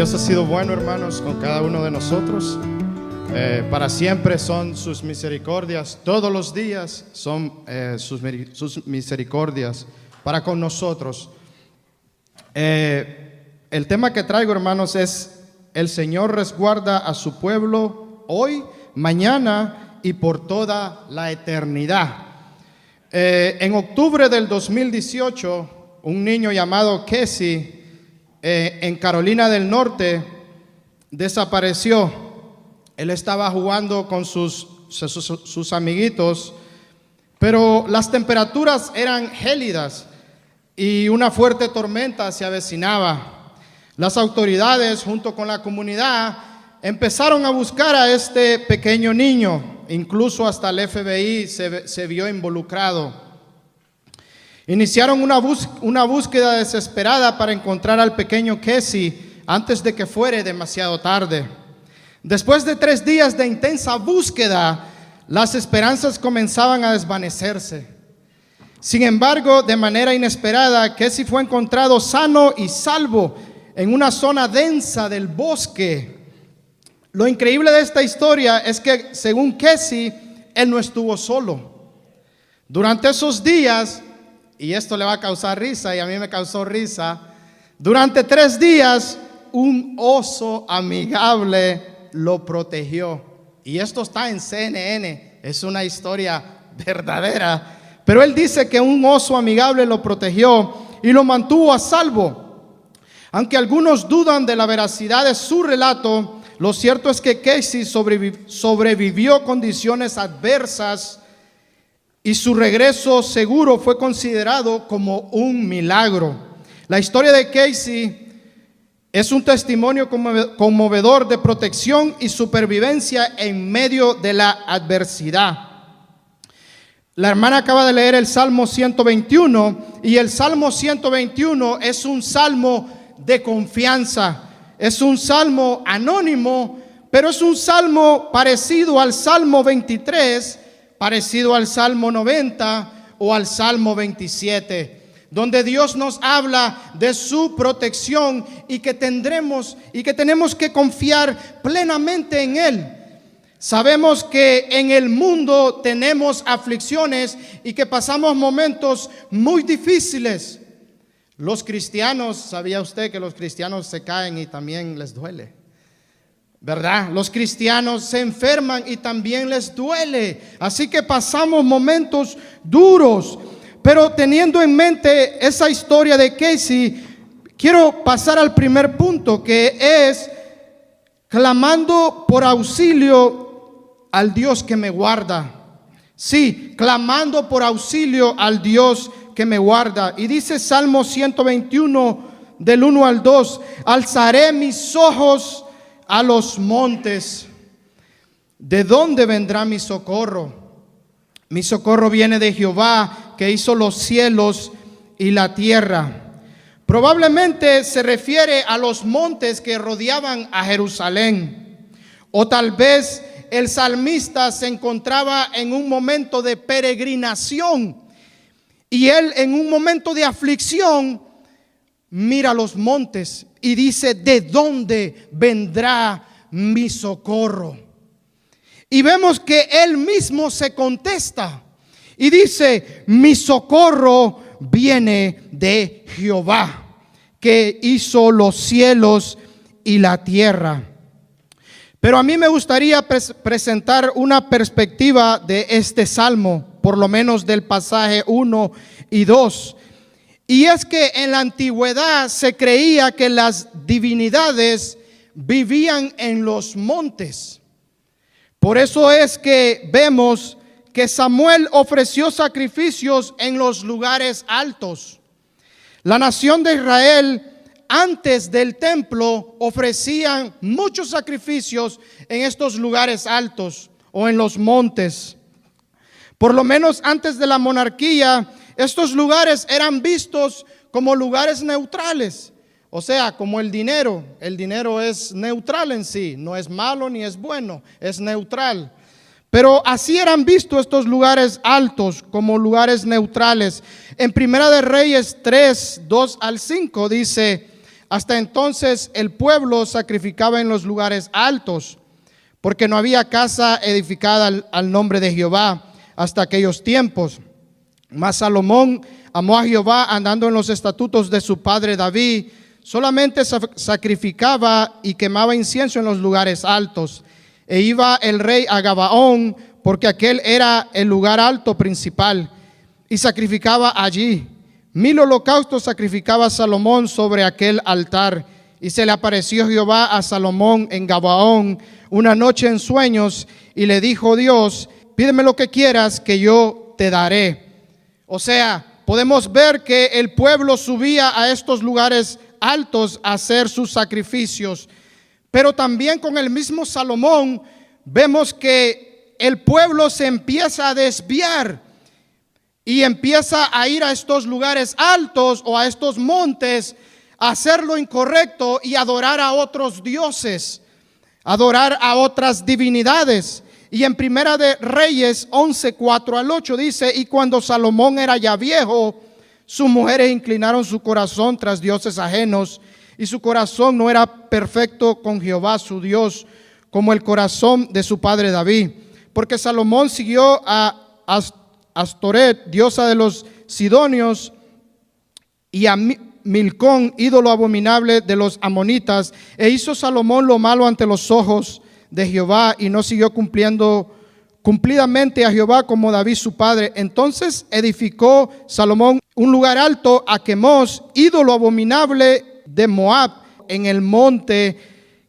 Dios ha sido bueno, hermanos, con cada uno de nosotros. Para siempre son sus misericordias. Todos los días son sus misericordias para con nosotros. El tema que traigo, hermanos, es: el Señor resguarda a su pueblo hoy, mañana y por toda la eternidad. En octubre del 2018, un niño llamado Casey en Carolina del Norte desapareció. Él estaba jugando con sus amiguitos, pero las temperaturas eran gélidas y una fuerte tormenta se avecinaba. Las autoridades, junto con la comunidad, empezaron a buscar a este pequeño niño. Incluso hasta el FBI se vio involucrado. Iniciaron una búsqueda desesperada para encontrar al pequeño Casey antes de que fuera demasiado tarde. Después de 3 días de intensa búsqueda, las esperanzas comenzaban a desvanecerse. Sin embargo, de manera inesperada, Casey fue encontrado sano y salvo en una zona densa del bosque. Lo increíble de esta historia es que, según Casey, él no estuvo solo. Durante esos días, y esto le va a causar risa y a mí me causó risa, durante 3 días un oso amigable lo protegió. Y esto está en CNN, es una historia verdadera. Pero él dice que un oso amigable lo protegió y lo mantuvo a salvo. Aunque algunos dudan de la veracidad de su relato, lo cierto es que Casey sobrevivió condiciones adversas y su regreso seguro fue considerado como un milagro. La historia de Casey es un testimonio conmovedor de protección y supervivencia en medio de la adversidad. La hermana acaba de leer el Salmo 121 y el Salmo 121 es un salmo de confianza. Es un salmo anónimo, pero es un salmo parecido al Salmo 23, parecido al Salmo 90 o al Salmo 27, donde Dios nos habla de su protección y que tenemos que confiar plenamente en Él. Sabemos que en el mundo tenemos aflicciones y que pasamos momentos muy difíciles. Los cristianos, ¿sabía usted que los cristianos se caen y también les duele? ¿Verdad? Los cristianos se enferman y también les duele. Así que pasamos momentos duros. Pero teniendo en mente esa historia de Casey, quiero pasar al primer punto, que es clamando por auxilio al Dios que me guarda. Sí, clamando por auxilio al Dios que me guarda. Y dice Salmo 121 del 1 al 2: alzaré mis ojos a los montes. ¿De dónde vendrá mi socorro? Mi socorro viene de Jehová, que hizo los cielos y la tierra. Probablemente se refiere a los montes que rodeaban a Jerusalén. O tal vez el salmista se encontraba en un momento de peregrinación y él, en un momento de aflicción, mira los montes y dice: ¿de dónde vendrá mi socorro? Y vemos que él mismo se contesta y dice: mi socorro viene de Jehová, que hizo los cielos y la tierra. Pero a mí me gustaría presentar una perspectiva de este salmo, por lo menos del pasaje 1 y 2. Y es que en la antigüedad se creía que las divinidades vivían en los montes. Por eso es que vemos que Samuel ofreció sacrificios en los lugares altos. La nación de Israel, antes del templo, ofrecían muchos sacrificios en estos lugares altos o en los montes. Por lo menos antes de la monarquía, estos lugares eran vistos como lugares neutrales. O sea, como el dinero. El dinero es neutral en sí, no es malo ni es bueno, es neutral. Pero así eran vistos estos lugares altos, como lugares neutrales. En Primera de Reyes 3, 2 al 5 dice: Hasta entonces el pueblo sacrificaba en los lugares altos, porque no había casa edificada al nombre de Jehová hasta aquellos tiempos. Mas Salomón amó a Jehová andando en los estatutos de su padre David. Solamente sacrificaba y quemaba incienso en los lugares altos. E iba el rey a Gabaón, porque aquel era el lugar alto principal, y sacrificaba allí. 1000 holocaustos sacrificaba Salomón sobre aquel altar. Y se le apareció Jehová a Salomón en Gabaón una noche en sueños, y le dijo Dios: pídeme lo que quieras, que yo te daré. O sea, podemos ver que el pueblo subía a estos lugares altos a hacer sus sacrificios. Pero también con el mismo Salomón vemos que el pueblo se empieza a desviar y empieza a ir a estos lugares altos o a estos montes a hacer lo incorrecto y adorar a otros dioses, adorar a otras divinidades. Y en Primera de Reyes 11, 4 al 8 dice: y cuando Salomón era ya viejo, sus mujeres inclinaron su corazón tras dioses ajenos, y su corazón no era perfecto con Jehová su Dios, como el corazón de su padre David. Porque Salomón siguió a Astoret, diosa de los sidonios, y a Milcón, ídolo abominable de los amonitas. E hizo Salomón lo malo ante los ojos de Jehová, y no siguió cumplidamente a Jehová como David su padre. Entonces edificó Salomón un lugar alto a Quemos, ídolo abominable de Moab, en el monte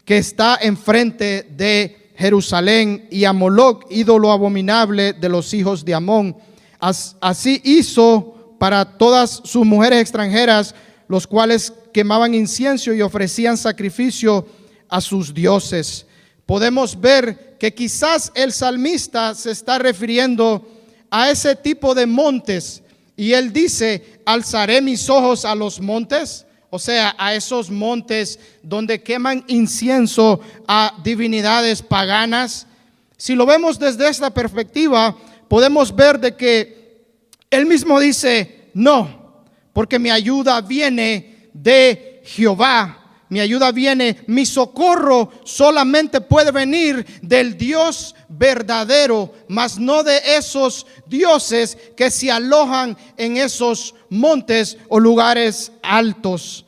que está enfrente de Jerusalén, y a Moloc, ídolo abominable de los hijos de Amón. Así hizo para todas sus mujeres extranjeras, los cuales quemaban incienso y ofrecían sacrificio a sus dioses. Podemos ver que quizás el salmista se está refiriendo a ese tipo de montes, y él dice: alzaré mis ojos a los montes, o sea, a esos montes donde queman incienso a divinidades paganas. Si lo vemos desde esta perspectiva, podemos ver de que él mismo dice: no, porque mi ayuda viene de Jehová. Mi ayuda viene, mi socorro solamente puede venir del Dios verdadero, mas no de esos dioses que se alojan en esos montes o lugares altos.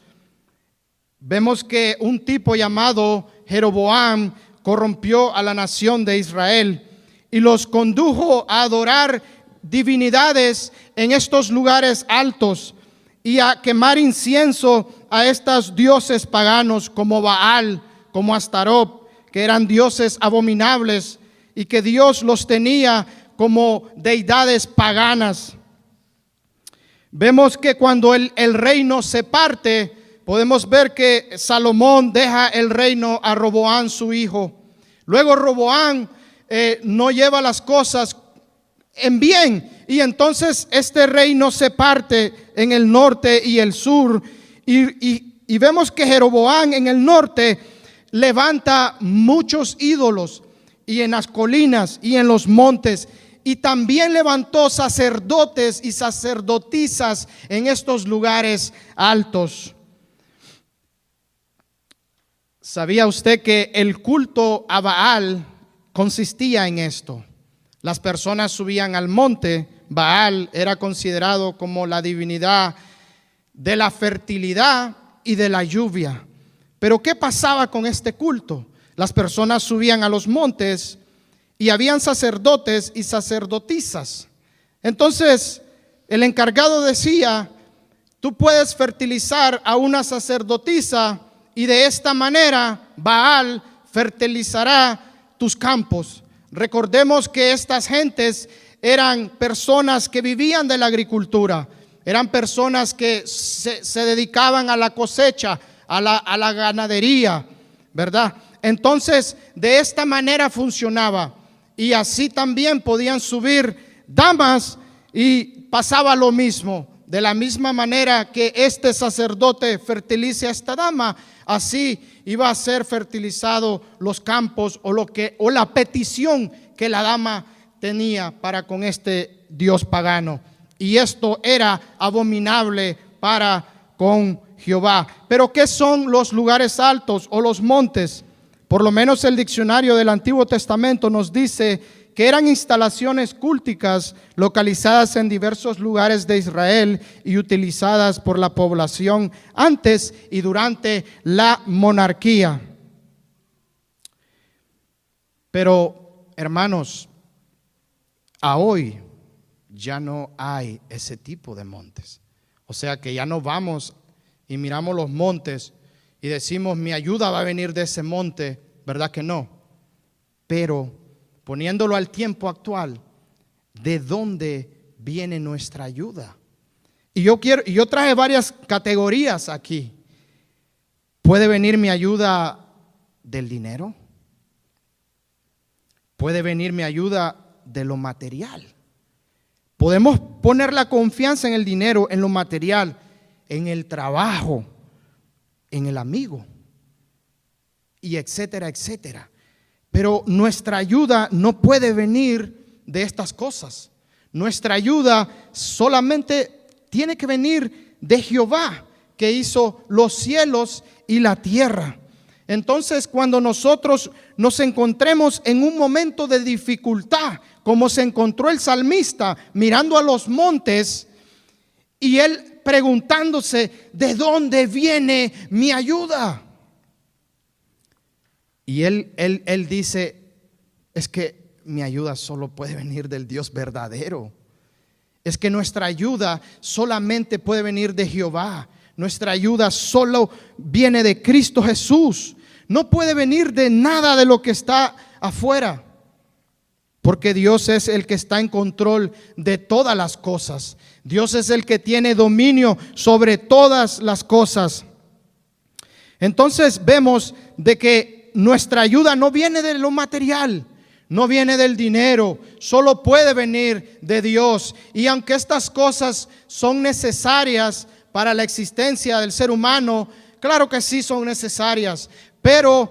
Vemos que un tipo llamado Jeroboam corrompió a la nación de Israel y los condujo a adorar divinidades en estos lugares altos y a quemar incienso a estos dioses paganos como Baal, como Astarot, que eran dioses abominables y que Dios los tenía como deidades paganas. Vemos que cuando el reino se parte, podemos ver que Salomón deja el reino a Roboam su hijo. Luego Roboam no lleva las cosas en bien, y entonces este reino se parte en el norte y el sur, y vemos que Jeroboam en el norte levanta muchos ídolos, y en las colinas y en los montes, y también levantó sacerdotes y sacerdotisas en estos lugares altos. ¿Sabía usted que el culto a Baal consistía en esto? Las personas subían al monte. Baal era considerado como la divinidad de la fertilidad y de la lluvia. Pero ¿qué pasaba con este culto? Las personas subían a los montes y habían sacerdotes y sacerdotisas. Entonces el encargado decía: tú puedes fertilizar a una sacerdotisa y de esta manera Baal fertilizará tus campos. Recordemos que estas gentes eran personas que vivían de la agricultura, eran personas que se dedicaban a la cosecha, a la ganadería, ¿verdad? Entonces, de esta manera funcionaba, y así también podían subir damas y pasaba lo mismo. De la misma manera que este sacerdote fertilice a esta dama, así iba a ser fertilizado los campos o la petición que la dama tenía para con este dios pagano. Y esto era abominable para con Jehová. Pero ¿qué son los lugares altos o los montes? Por lo menos el diccionario del Antiguo Testamento nos dice que eran instalaciones culticas localizadas en diversos lugares de Israel y utilizadas por la población antes y durante la monarquía. Pero, hermanos, a hoy ya no hay ese tipo de montes. O sea que ya no vamos y miramos los montes y decimos, mi ayuda va a venir de ese monte, ¿verdad que no? Pero poniéndolo al tiempo actual, ¿de dónde viene nuestra ayuda? Y yo traje varias categorías aquí. ¿Puede venir mi ayuda del dinero? ¿Puede venir mi ayuda de lo material? Podemos poner la confianza en el dinero, en lo material, en el trabajo, en el amigo, y etcétera, etcétera. Pero nuestra ayuda no puede venir de estas cosas. Nuestra ayuda solamente tiene que venir de Jehová, que hizo los cielos y la tierra. Entonces, cuando nosotros nos encontremos en un momento de dificultad, como se encontró el salmista mirando a los montes y él preguntándose, ¿de dónde viene mi ayuda? Y él dice, es que mi ayuda solo puede venir del Dios verdadero. Es que nuestra ayuda solamente puede venir de Jehová. Nuestra ayuda solo viene de Cristo Jesús. No puede venir de nada de lo que está afuera. Porque Dios es el que está en control de todas las cosas. Dios es el que tiene dominio sobre todas las cosas. Entonces vemos de que nuestra ayuda no viene de lo material, no viene del dinero, solo puede venir de Dios. Y aunque estas cosas son necesarias para la existencia del ser humano, claro que sí son necesarias, pero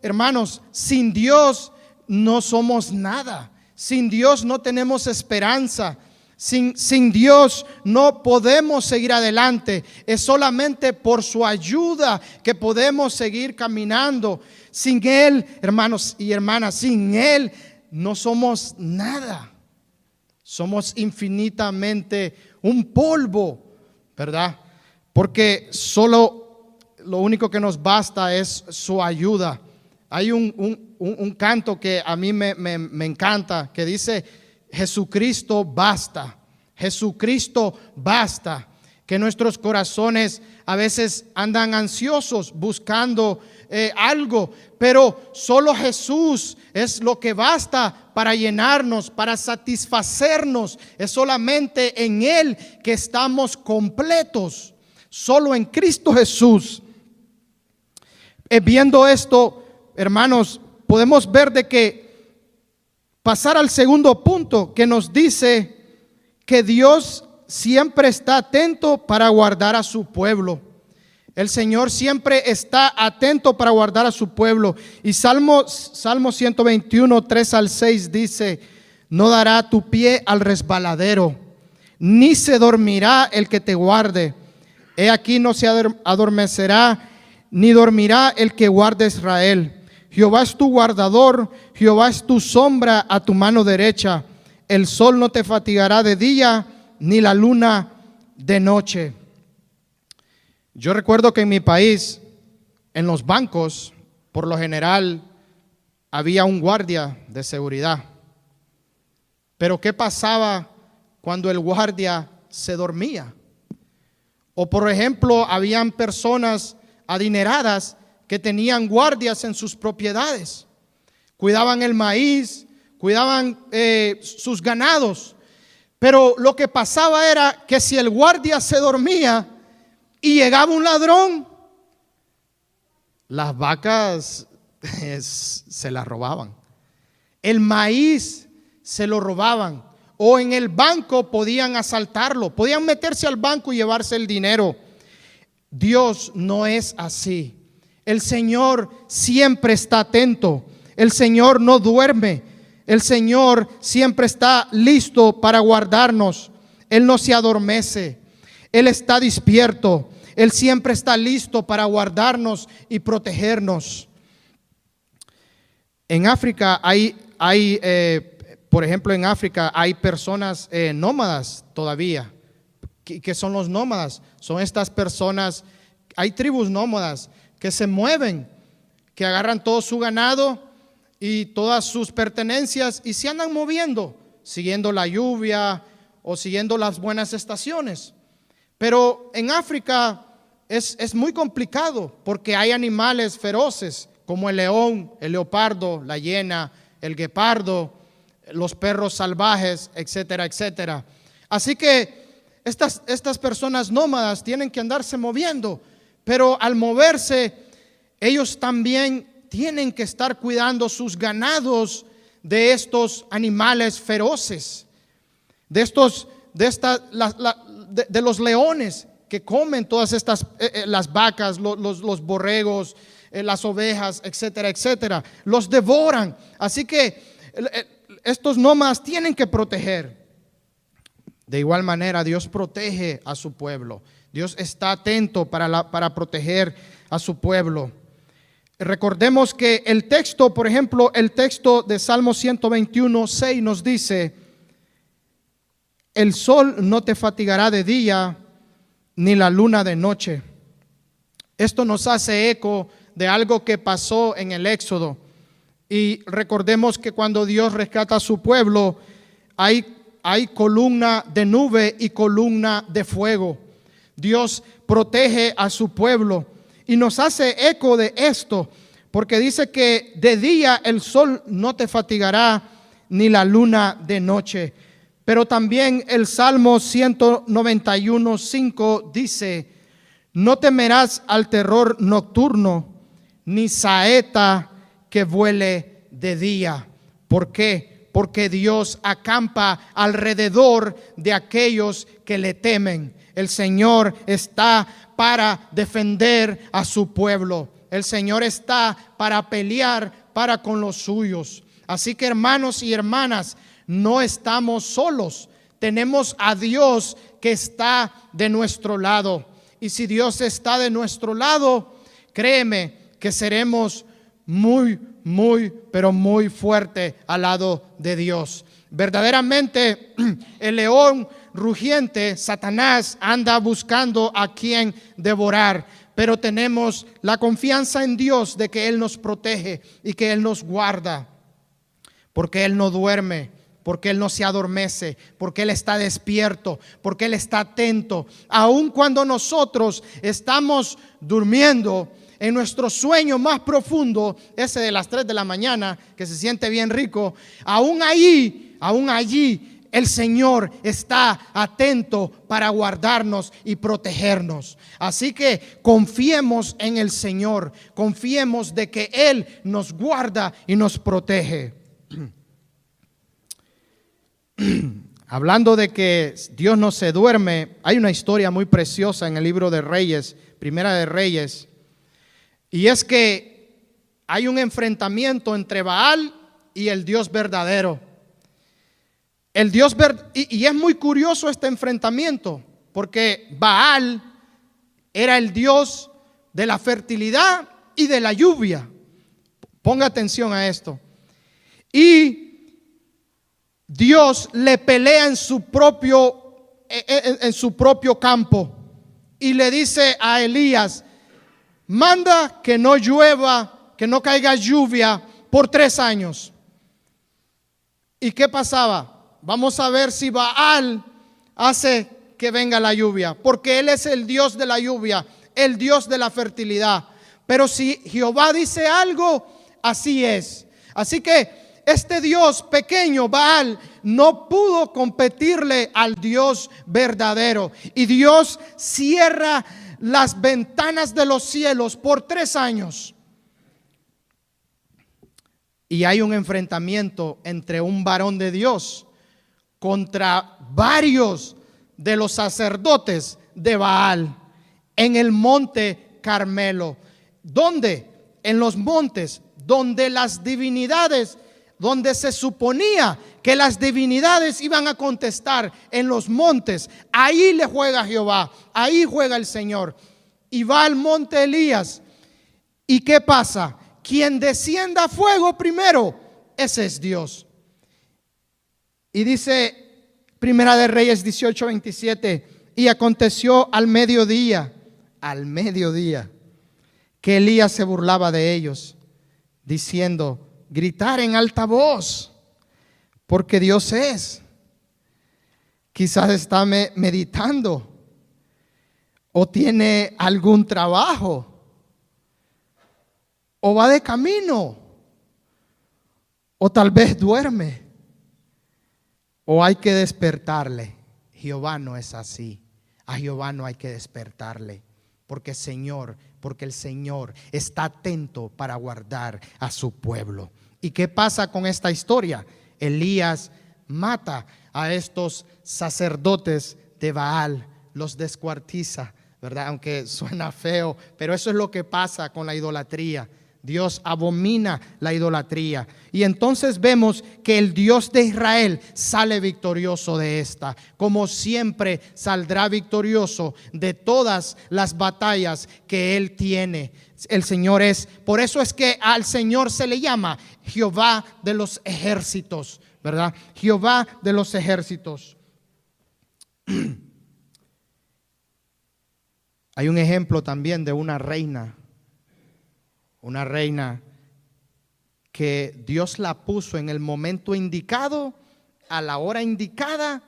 hermanos, sin Dios no somos nada. Sin Dios no tenemos esperanza. Sin Dios no podemos seguir adelante. Es solamente por su ayuda que podemos seguir caminando. Sin Él, hermanos y hermanas, sin Él no somos nada. Somos infinitamente un polvo, ¿verdad? Porque solo lo único que nos basta es su ayuda. Hay un canto que a mí me encanta, que dice, Jesucristo basta, Jesucristo basta. Que nuestros corazones a veces andan ansiosos buscando algo, pero solo Jesús es lo que basta para llenarnos, para satisfacernos. Es solamente en Él que estamos completos, solo en Cristo Jesús. Viendo esto, hermanos, podemos ver de que pasar al segundo punto que nos dice que Dios siempre está atento para guardar a su pueblo. El Señor siempre está atento para guardar a su pueblo. Y Salmo 121, 3 al 6 dice, no dará tu pie al resbaladero, ni se dormirá el que te guarde. He aquí no se adormecerá, ni dormirá el que guarda Israel. Jehová es tu guardador, Jehová es tu sombra a tu mano derecha. El sol no te fatigará de día, ni la luna de noche. Yo recuerdo que en mi país, en los bancos, por lo general, había un guardia de seguridad. Pero ¿qué pasaba cuando el guardia se dormía? O por ejemplo, habían personas adineradas que tenían guardias en sus propiedades. Cuidaban el maíz, cuidaban sus ganados. Pero lo que pasaba era que si el guardia se dormía y llegaba un ladrón, las vacas se las robaban. El maíz se lo robaban. O en el banco podían asaltarlo, podían meterse al banco y llevarse el dinero. Dios no es así. El Señor siempre está atento. El Señor no duerme. El Señor siempre está listo para guardarnos. Él no se adormece. Él está despierto. Él siempre está listo para guardarnos y protegernos. En África por ejemplo, en África hay personas nómadas todavía. ¿Qué son los nómadas? Son estas personas, hay tribus nómadas que se mueven, que agarran todo su ganado y todas sus pertenencias y se andan moviendo, siguiendo la lluvia o siguiendo las buenas estaciones. Pero en África es muy complicado porque hay animales feroces como el león, el leopardo, la hiena, el guepardo, los perros salvajes, etcétera, etcétera. Así que estas personas nómadas tienen que andarse moviendo, pero al moverse, ellos también tienen que estar cuidando sus ganados de estos animales feroces, de los leones que comen todas estas, las vacas, los borregos, las ovejas, etcétera, etcétera, los devoran. Así que estos nómadas tienen que proteger. De igual manera, Dios protege a su pueblo. Dios está atento para proteger a su pueblo. Recordemos que el texto, por ejemplo, el texto de Salmo 121:6 nos dice: el sol no te fatigará de día, ni la luna de noche. Esto nos hace eco de algo que pasó en el Éxodo. Y recordemos que cuando Dios rescata a su pueblo, hay columna de nube y columna de fuego. Dios protege a su pueblo y nos hace eco de esto, porque dice que de día el sol no te fatigará, ni la luna de noche. Pero también el Salmo 191:5 dice: no temerás al terror nocturno, ni saeta que vuele de día. ¿Por qué? Porque Dios acampa alrededor de aquellos que le temen. El Señor está para defender a su pueblo. El Señor está para pelear para con los suyos. Así que, hermanos y hermanas, no estamos solos. Tenemos a Dios que está de nuestro lado. Y si Dios está de nuestro lado, créeme que seremos pero muy fuerte al lado de Dios. Verdaderamente, el león rugiente, Satanás, anda buscando a quien devorar, pero tenemos la confianza en Dios de que Él nos protege y que Él nos guarda, porque Él no duerme, porque Él no se adormece, porque Él está despierto, porque Él está atento. Aun cuando nosotros estamos durmiendo, en nuestro sueño más profundo, ese de las 3 de la mañana, que se siente bien rico, aún allí, el Señor está atento para guardarnos y protegernos. Así que confiemos en el Señor, confiemos de que Él nos guarda y nos protege. Hablando de que Dios no se duerme, hay una historia muy preciosa en el libro de Reyes, Primera de Reyes. Y es que hay un enfrentamiento entre Baal y el Dios verdadero. Y es muy curioso este enfrentamiento, porque Baal era el Dios de la fertilidad y de la lluvia. Ponga atención a esto. Y Dios le pelea en su propio campo y le dice a Elías: manda que no llueva, que no caiga lluvia por 3 años. ¿Y qué pasaba? Vamos a ver si Baal hace que venga la lluvia, porque Él es el Dios de la lluvia, el Dios de la fertilidad. Pero si Jehová dice algo, así es. Así que este Dios pequeño, Baal, no pudo competirle al Dios verdadero. Y Dios cierra las ventanas de los cielos por 3 años. Y hay un enfrentamiento entre un varón de Dios contra varios de los sacerdotes de Baal en el monte Carmelo. ¿Dónde? En los montes donde las divinidades, donde se suponía que las divinidades iban a contestar, en los montes. Ahí le juega Jehová, ahí juega el Señor. y va al monte Elías. ¿Y qué pasa? Quien descienda a fuego primero, ese es Dios. Y dice Primera de Reyes 18:27, y aconteció al mediodía, que Elías se burlaba de ellos, diciendo: gritar en alta voz, porque Dios es. Quizás está meditando o tiene algún trabajo o va de camino o tal vez duerme o hay que despertarle. Jehová no es así. A Jehová no hay que despertarle, porque el Señor está atento para guardar a su pueblo. ¿Y qué pasa con esta historia? Elías mata a estos sacerdotes de Baal, los descuartiza, ¿verdad? Aunque suena feo, pero eso es lo que pasa con la idolatría. Dios abomina la idolatría. Y entonces vemos que el Dios de Israel sale victorioso de esta, como siempre saldrá victorioso de todas las batallas que Él tiene. El Señor es, por eso es que al Señor se le llama Jehová de los ejércitos, ¿verdad? Jehová de los ejércitos. Hay un ejemplo también de una reina que Dios la puso en el momento indicado, a la hora indicada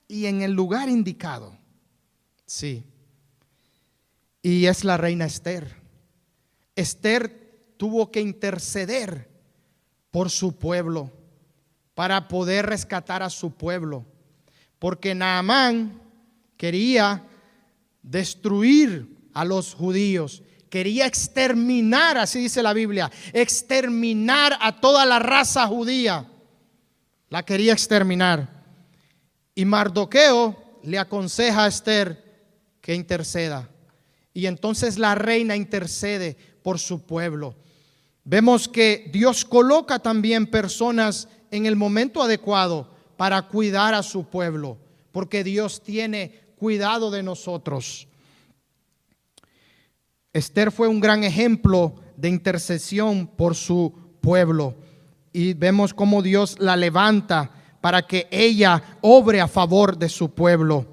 y en el lugar indicado. Sí. Y es la reina Esther. Esther tuvo que interceder por su pueblo para poder rescatar a su pueblo, porque Naamán quería destruir a los judíos. Quería exterminar, así dice la Biblia, exterminar a toda la raza judía. La quería exterminar. Y Mardoqueo le aconseja a Esther que interceda. Y entonces la reina intercede por su pueblo. Vemos que Dios coloca también personas en el momento adecuado para cuidar a su pueblo, porque Dios tiene cuidado de nosotros. Esther fue un gran ejemplo de intercesión por su pueblo y vemos cómo Dios la levanta para que ella obre a favor de su pueblo.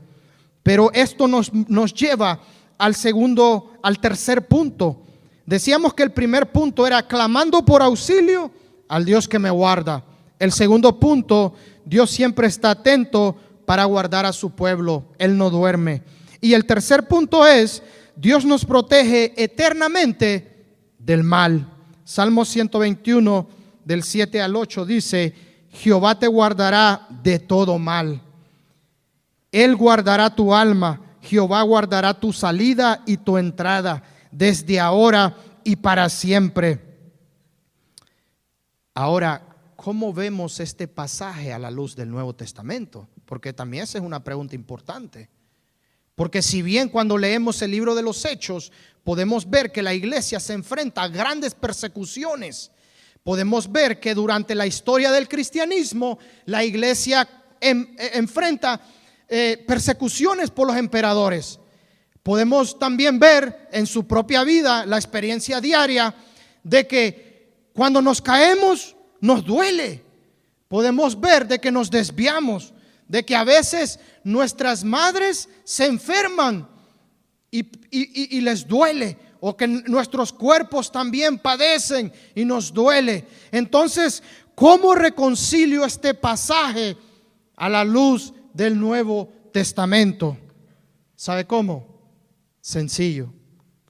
Pero esto nos lleva al tercer punto. Decíamos que el primer punto era clamando por auxilio al Dios que me guarda. El segundo punto, Dios siempre está atento para guardar a su pueblo. Él no duerme. Y el tercer punto es: Dios nos protege eternamente del mal. Salmo 121 del 7 al 8 dice: Jehová te guardará de todo mal. Él guardará tu alma. Jehová guardará tu salida y tu entrada desde ahora y para siempre. Ahora, ¿cómo vemos este pasaje a la luz del Nuevo Testamento? Porque también esa es una pregunta importante. Porque si bien cuando leemos el libro de los Hechos podemos ver que la iglesia se enfrenta a grandes persecuciones, podemos ver que durante la historia del cristianismo la iglesia enfrenta persecuciones por los emperadores. Podemos también ver en su propia vida la experiencia diaria de que cuando nos caemos nos duele. Podemos ver de que nos desviamos, de que a veces nuestras madres se enferman y les duele, o que nuestros cuerpos también padecen y nos duele. Entonces, ¿cómo reconcilio este pasaje a la luz del Nuevo Testamento? ¿Sabe cómo? Sencillo: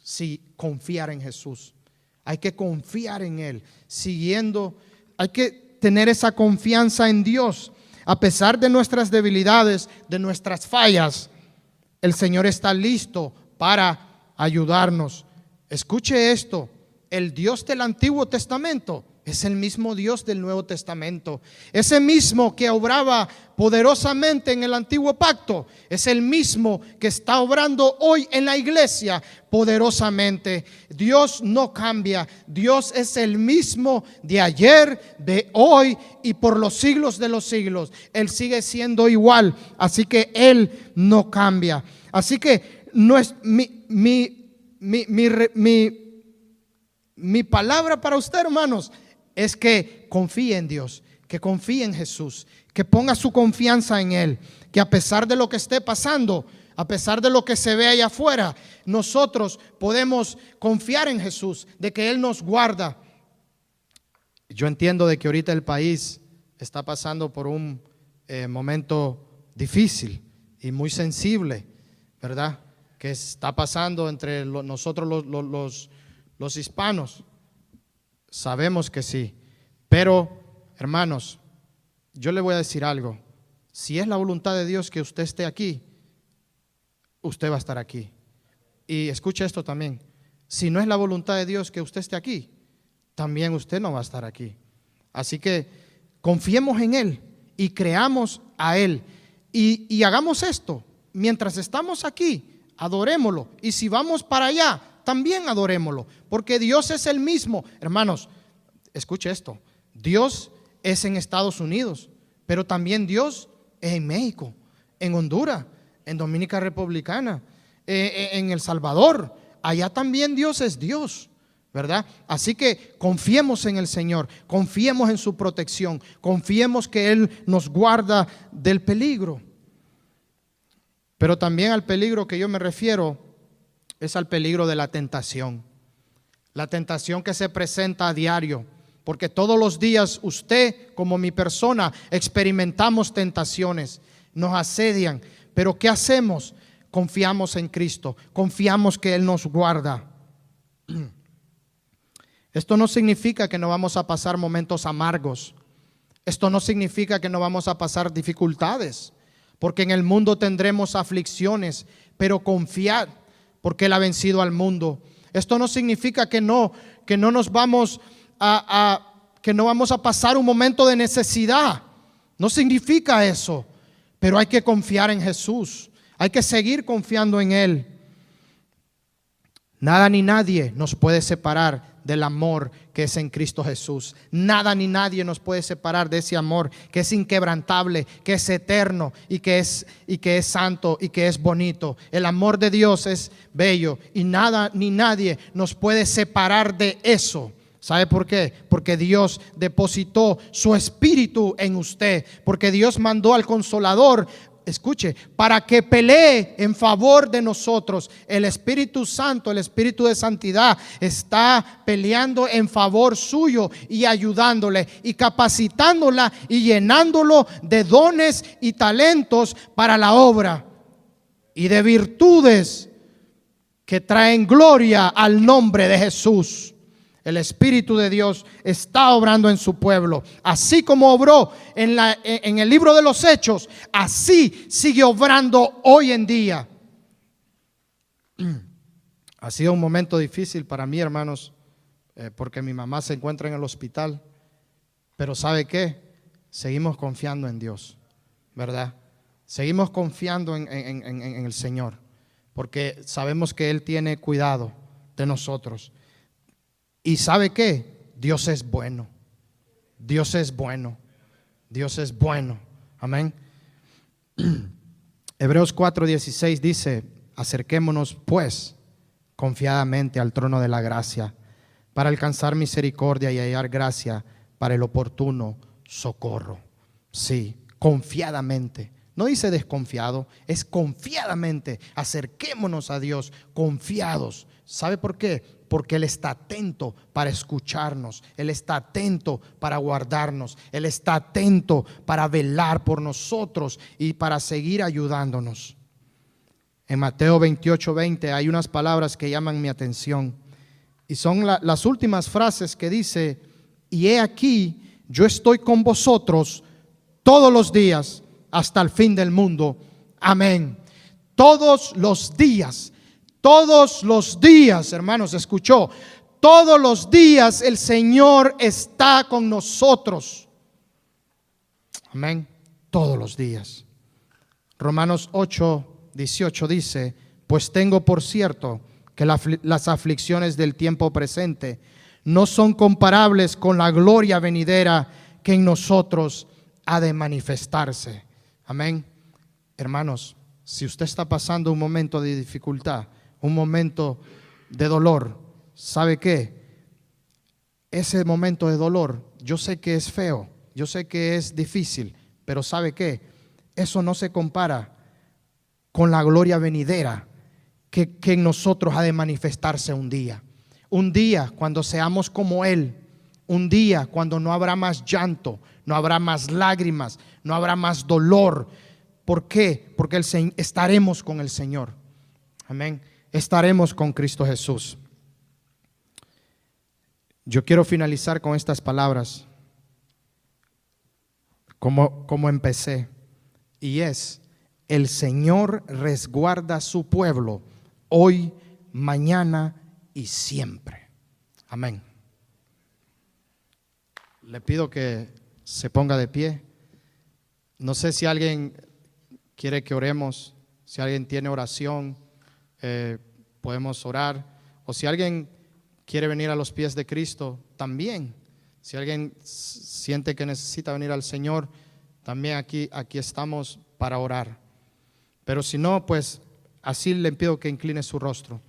sí, confiar en Jesús. Hay que confiar en Él, hay que tener esa confianza en Dios. A pesar de nuestras debilidades, de nuestras fallas, el Señor está listo para ayudarnos. Escuche esto: el Dios del Antiguo Testamento es el mismo Dios del Nuevo Testamento. Ese mismo que obraba poderosamente en el Antiguo Pacto es el mismo que está obrando hoy en la iglesia poderosamente. Dios no cambia. Dios es el mismo de ayer, de hoy y por los siglos de los siglos. Él sigue siendo igual, así que Él no cambia. Así que no es mi palabra para usted, hermanos, es que confíe en Dios, que confíe en Jesús, que ponga su confianza en Él, que a pesar de lo que esté pasando, a pesar de lo que se ve allá afuera, nosotros podemos confiar en Jesús, de que Él nos guarda. Yo entiendo de que ahorita el país está pasando por un momento difícil y muy sensible, ¿verdad? Que está pasando entre nosotros los hispanos. Sabemos que sí, pero hermanos, yo le voy a decir algo. Si es la voluntad de Dios que usted esté aquí, usted va a estar aquí. Y escuche esto también. Si no es la voluntad de Dios que usted esté aquí, también usted no va a estar aquí. Así que confiemos en Él y creamos a Él. Y hagamos esto. Mientras estamos aquí, adorémoslo. Y si vamos para allá, también adorémoslo. Porque Dios es el mismo. Hermanos, escuche esto. Dios es en Estados Unidos, pero también Dios es en México, en Honduras, en Dominica Republicana, en El Salvador. Allá también Dios es Dios, ¿verdad? Así que confiemos en el Señor, confiemos en su protección, confiemos que Él nos guarda del peligro. Pero también al peligro que yo me refiero es al peligro de la tentación. La tentación que se presenta a diario. Porque todos los días usted como mi persona experimentamos tentaciones, nos asedian. Pero ¿qué hacemos? Confiamos en Cristo, confiamos que Él nos guarda. Esto no significa que no vamos a pasar momentos amargos. Esto no significa que no vamos a pasar dificultades. Porque en el mundo tendremos aflicciones, pero confiad, porque Él ha vencido al mundo. Esto no significa que no nos vamos que no vamos a pasar un momento de necesidad. No significa eso. Pero hay que confiar en Jesús. Hay que seguir confiando en Él. Nada ni nadie nos puede separar del amor que es en Cristo Jesús. Nada ni nadie nos puede separar de ese amor que es inquebrantable, que es eterno y que es santo y que es bonito. El amor de Dios es bello y nada ni nadie nos puede separar de eso. ¿Sabe por qué? Porque Dios depositó su espíritu en usted, porque Dios mandó al Consolador, escuche, para que pelee en favor de nosotros. El Espíritu Santo, el Espíritu de santidad está peleando en favor suyo y ayudándole y capacitándola y llenándolo de dones y talentos para la obra y de virtudes que traen gloria al nombre de Jesús. El Espíritu de Dios está obrando en su pueblo. Así como obró en el libro de los Hechos, así sigue obrando hoy en día. Ha sido un momento difícil para mí, hermanos, porque mi mamá se encuentra en el hospital. Pero ¿sabe qué? Seguimos confiando en Dios, ¿verdad? Seguimos confiando en el Señor, porque sabemos que Él tiene cuidado de nosotros. ¿Y sabe qué? Dios es bueno. Dios es bueno. Dios es bueno. Amén. Hebreos 4:16 dice: acerquémonos pues confiadamente al trono de la gracia para alcanzar misericordia y hallar gracia para el oportuno socorro. Sí, confiadamente. No dice desconfiado, es confiadamente. Acerquémonos a Dios confiados. ¿Sabe por qué? Porque Él está atento para escucharnos. Él está atento para guardarnos. Él está atento para velar por nosotros y para seguir ayudándonos. En Mateo 28:20 hay unas palabras que llaman mi atención. Y son las últimas frases que dice: y he aquí, yo estoy con vosotros todos los días hasta el fin del mundo. Amén. Todos los días. Todos los días, hermanos, escuchó. Todos los días el Señor está con nosotros. Amén. Todos los días. Romanos 8:18 dice: pues tengo por cierto que las aflicciones del tiempo presente no son comparables con la gloria venidera que en nosotros ha de manifestarse. Amén. Hermanos, si usted está pasando un momento de dificultad, un momento de dolor, ¿sabe qué? Ese momento de dolor, yo sé que es feo, yo sé que es difícil, pero ¿sabe qué? Eso no se compara con la gloria venidera que en nosotros ha de manifestarse un día. Un día cuando seamos como Él. Un día cuando no habrá más llanto, no habrá más lágrimas, no habrá más dolor. ¿Por qué? Porque estaremos con el Señor. Amén. Estaremos con Cristo Jesús. Yo quiero finalizar con estas palabras, como empecé, y es: el Señor resguarda a su pueblo hoy, mañana y siempre. Amén. Le pido que se ponga de pie. No sé si alguien quiere que oremos, si alguien tiene oración, podemos orar, o si alguien quiere venir a los pies de Cristo, también. Si alguien siente que necesita venir al Señor, también aquí estamos para orar. Pero si no, pues así le pido que incline su rostro.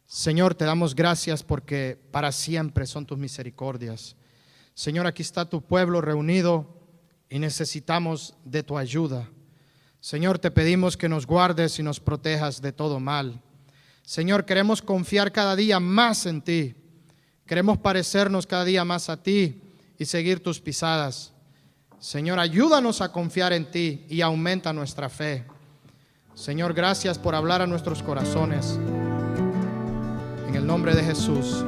Señor, te damos gracias porque para siempre son tus misericordias. Señor, aquí está tu pueblo reunido y necesitamos de tu ayuda. Señor, te pedimos que nos guardes y nos protejas de todo mal. Señor, queremos confiar cada día más en ti. Queremos parecernos cada día más a ti y seguir tus pisadas. Señor, ayúdanos a confiar en ti y aumenta nuestra fe. Señor, gracias por hablar a nuestros corazones. En el nombre de Jesús.